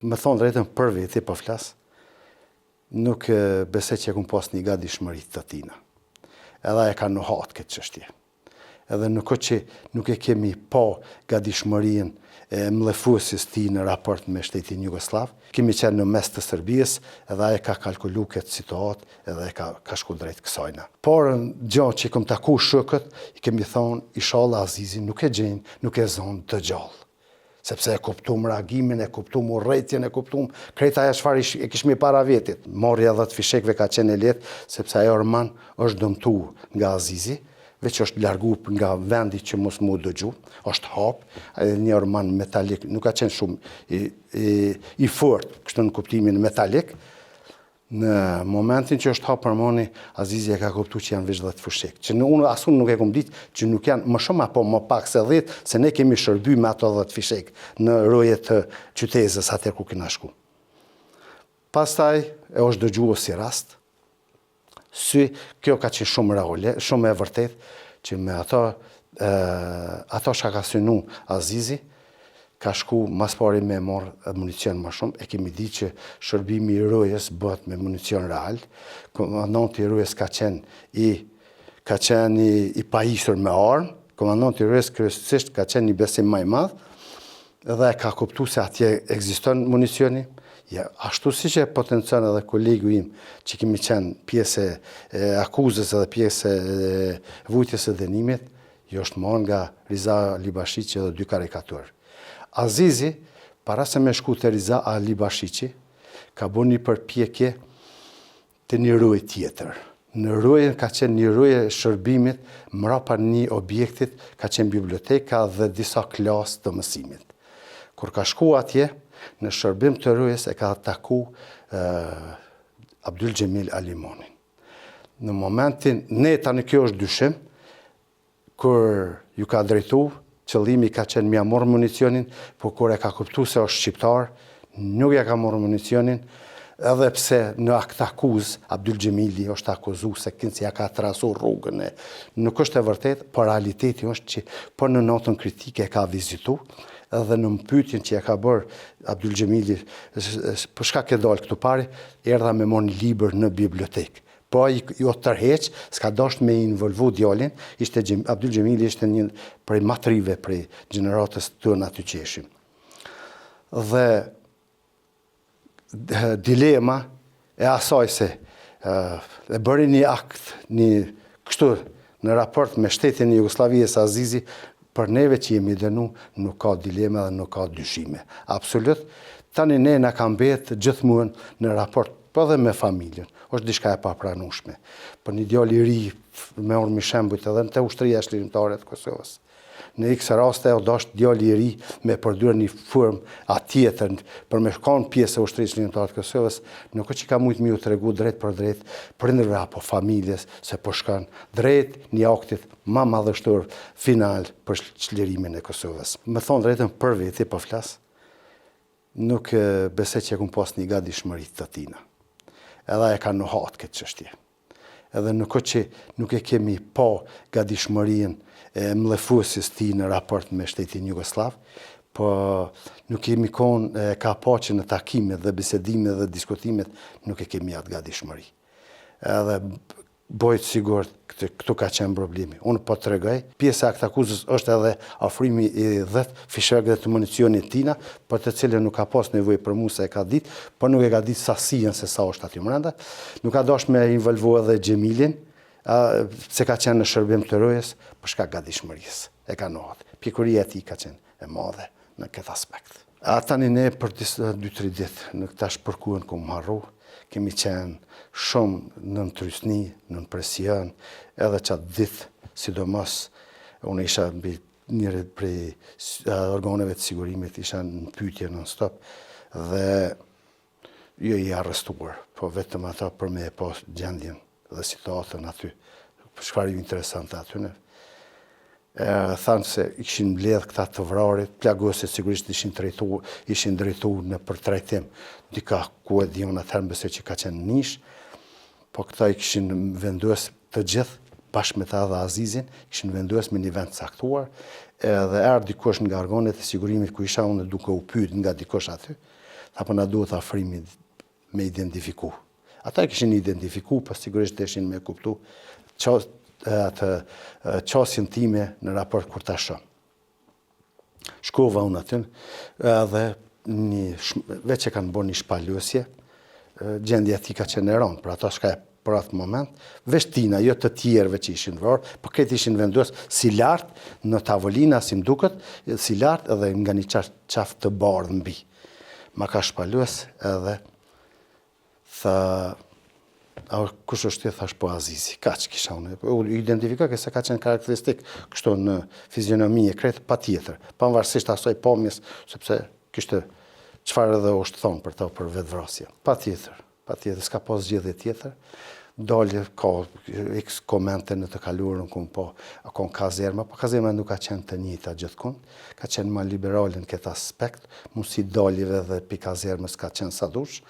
Me thonë drejtën për veti, po flas, nuk besoj që e kum pas një gatishmëri të tina. Edhe e ka në hatë këtë çështje. Edhe nuk që nuk e kemi pa gatishmërinë e mlefuesit ti në raport me shtetin Jugoslav. Kemi qenë në mes të Serbisë, edhe ai ka kalkulu këtë situatë, edhe ka shku drejt kësajna. Por gjë që kom taku shokët, i kemi thonë, inshallah Azizi nuk e gjen, nuk e zon të gjallë. Sepse e kuptum reagimin, e kuptum urrëtitjen, e kuptum krejt ajo çfarë e kishmi para vetit. Marrja 10 fishekve ka qenë e lehtë, sepse ajo Orman është dëmtuar nga Azizi, veç është largu nga vendi që mos mu dëgju, është hap, një Orman metalik, nuk ka qenë shumë i fort, kështu në kuptimin metalik. Në momentin që është hap Ormani, Azizi e ka kuptu që janë veç 10 fushek. Që unë asun nuk e kom ditë që nuk janë më shumë apo më pak se 10, se ne kemi shërby me ato 10 fishek në roje të qytetës atër ku kena shku. Pastaj e është dëgjuar si rast. Kjo ka qenë shumë reale, shumë e vërtet, që me ato që ka synu Azizi, ka shku mas pari me marrë municion më shumë. E kemi di që shërbimi i rojes bëhet me municion real. Komandanti i rojes ka qenë i pajisur me armë. Komandanti i rojes kryesisht ka qenë një besim më i madh, dhe e ka kuptu se atje ekziston municioni. Ashtu si që potencion edhe kolegu im që kemi qenë pjesë e akuzës edhe pjesë e vujtjes së dënimit, jo është marrë nga Riza Libashiqi edhe 2 karikaturë. Azizi, para se me shku të Riza Libashiqi, ka bo një përpjekje të një roje tjetër. Në rojen ka qenë një roje shërbimit, mrapa një objektit ka qenë biblioteka dhe disa klasë të mësimit. Kur ka shku atje, në shërbim të rojes e ka taku Abdul Gjemil Alimonin. Në momentin, ne tani kjo është dyshim, kur ju ka drejtu, qëllimi ka qenë mja morë municionin, po kur e ka kuptu se është shqiptar, nuk ja ka morë municionin, edhe pse në akt akuz, Abdul Gjemili është akuzu se kënë ja ka trasu rrugën e. Nuk është e vërtet, por realiteti është që por në notën kritike e ka vizitu, edhe në mpytjen që ja ka bërë Abdul Gjemili, për shka ke dalë këtu pari, erdha me mon libër në bibliotekë. Po jo tërheq, s'ka dasht me involvu djalin, Abdul Gjemili ishte një prej matrive, prej gjeneratës të në aty qeshim. Dhe dilema e asaj se e bëri një akt, një kështu në raport me shtetin e Jugoslavisë Azizi, për neve që jemi dënu, nuk ka dilema dhe nuk ka dyshime. Absolut, tani ne na ka mbetë gjithmonë në raport, po dhe me familjen, është diçka e papranueshme. Për një djalë i ri, me orë shembujt edhe në të ushtria shlirimtare të Kosovës. Në x raste o dasht djalë i ri me përdyrë një formë atjetër për me shkon pjesë e ushtrisë shlirimtare të Kosovës, nuk që ka mujtë mi u tregu drejt për drejt prindërve apo familjes se po shkon drejt një aktit ma madhështor final për çlirimin e Kosovës. Me thonë drejtën për veti, po flas, nuk besoj që e kum pas një gatishmëri të tina. Edhe e ka në hatë këtë çështje. Edhe nuk që nuk e kemi pa gatishmërinë e mlefuesit ti në raport me shtetin Jugoslav, po nuk kemi konë ka pa që në takimet dhe bisedimet dhe diskutimet nuk e kemi atë gatishmëri. Edhe bojt sigurt këtu ka qenë problemi. Unë po të regoj, pjesë e akt akuzës është edhe afrimi i 10 fishekve të municionit tina, për të cilën nuk ka pas nevoj për mu se e ka ditë, por nuk e ka ditë sasien se sa është aty mrenda. Nuk ka dash me involvu edhe Gjemilin, se ka qenë në shërbim të rojes, për shka gatishmërisë, e ka nohat. Pjekuria e tij ka qenë e madhe në këtë aspekt. Tani ne për 2-3 ditë në këta shpërkuën ku më harru, kemi qenë shumë në trysni, në presion, edhe qatë ditë, sidomos, unë isha mbi njëri prej organeve të sigurimit, isha në pyetje non-stop, dhe jo i arrestuar, po vetëm ata për me e pas gjendjen dhe situatën aty, çfarë ju interesante aty. Thanë se i kishin mbledh këta të vrarit, plagoset sigurisht ishin drejtu në përtrajtim, dika ku e dion atëherë besoj që ka qenë nish, po këta i kishin vendos të gjithë, bashkë me ta dhe Azizin, kishin vendos me një vend caktuar, edhe erdhi dikush nga organet e sigurimit ku isha unë duke u pyet nga dikush aty, apo na duhet afrimi me identifiku. Ata e kishin identifiku, po sigurisht deshin me kuptu atë qasjen time në raport kur ta shoh. Shkova unë aty edhe veç e kanë bërë një shpalosje, gjendja e tij ka qenë e rëndë, për ata shka për atë moment, veç tina, jo të tjerëve që ishin vrarë, por këtë ishin vendosur si lart në tavolina, si mduket, si lart edhe nga një qafë të bardhë mbi. Ma ka shpalos edhe tha, kush është ti, thash po Azizi, kaq kisha unë. U identifikoj se ka qenë karakteristik kështu në fizionomi e kretë, patjetër, pavarësisht asaj pamjes, sepse kishte çfarë edhe është thonë për to për vetvrasje. Patjetër, s'ka pas zgjedhje tjetër. Dalje ka x komente në të kaluarën ku po kazerma, po kazerma nuk ka qenë të njëjta gjithkund, ka qenë më liberale në këtë aspekt, mundësi daljeve dhe pi kazermës ka qenë sa dush.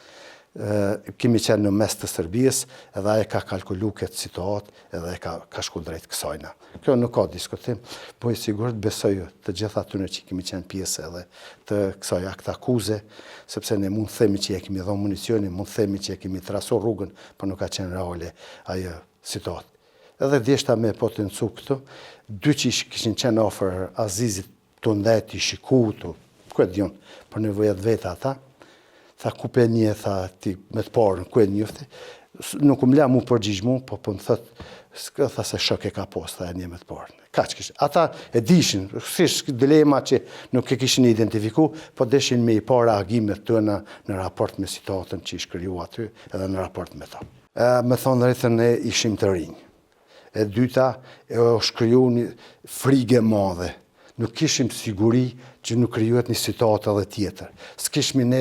Kemi qenë në mes të Serbisë, edhe ai ka kalkulu këtë situatë, edhe ka shku drejt kësajna. Kjo nuk ka diskutim, po i sigurt besoj të gjitha atyre që kemi qenë pjesë edhe të kësaj akt akuze, sepse ne mund themi që e kemi dhënë municionin, mund themi që e kemi trasur rrugën, por nuk ka qenë reale ajo situatë. Edhe djeshta me potencu këtu, dy që kishin qenë afër Azizit të ndet i shikutu, ku e diun, për nevojat veta ata. Tha ku pe një, tha ti me të parën, ku e njëfti. Nuk më la mu përgjigj mu, po më thët, tha se shok e ka pos, tha e një me të parën. Kaq kishin. Ata e dishin, sish dilema që nuk e kishin identifiku, po deshin me i para agimet tëna në raport me situatën që i shkriju aty, edhe në raport me ta. Me thonë drejtën ne ishim të rinj. E dyta, e shkriju një frige madhe. Nuk kishim siguri që nuk krijohet një situatë edhe tjetër. S'kishmi ne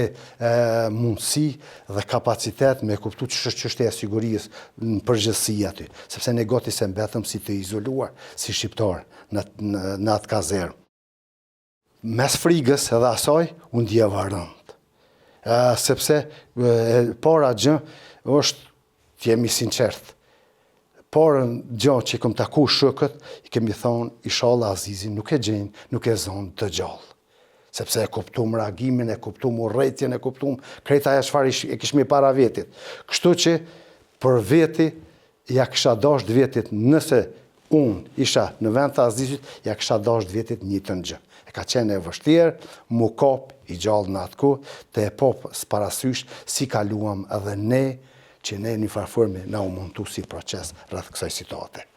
mundësi dhe kapacitet me kuptu që është çështja e sigurisë në përgjithësi aty, sepse ne gati se mbetëm si të izoluar, si shqiptar në atë kazermë. Mes frigës edhe asaj, unë ndjeva rënd. Sepse para gjë është, të jemi sinqert, parën gjë që i kom taku shokët, i kemi thonë, inshallah Azizi nuk e gjenë, nuk e zonë të gjallë. Sepse e kuptum reagimin, e kuptum urrëtitjen, e kuptum krejt ajo çfarë e kishmi para vetit. Kështu që për veti ja kisha dashur vetit, nëse unë isha në vend të Azizit, ja kisha dashur vetit njëjtën gjë. E ka qenë e vështirë, mu kap i gjallë në atë kohë, të e pop s'parasysh si kaluam edhe ne, që ne një farforme na u montu si proces rreth kësaj situate.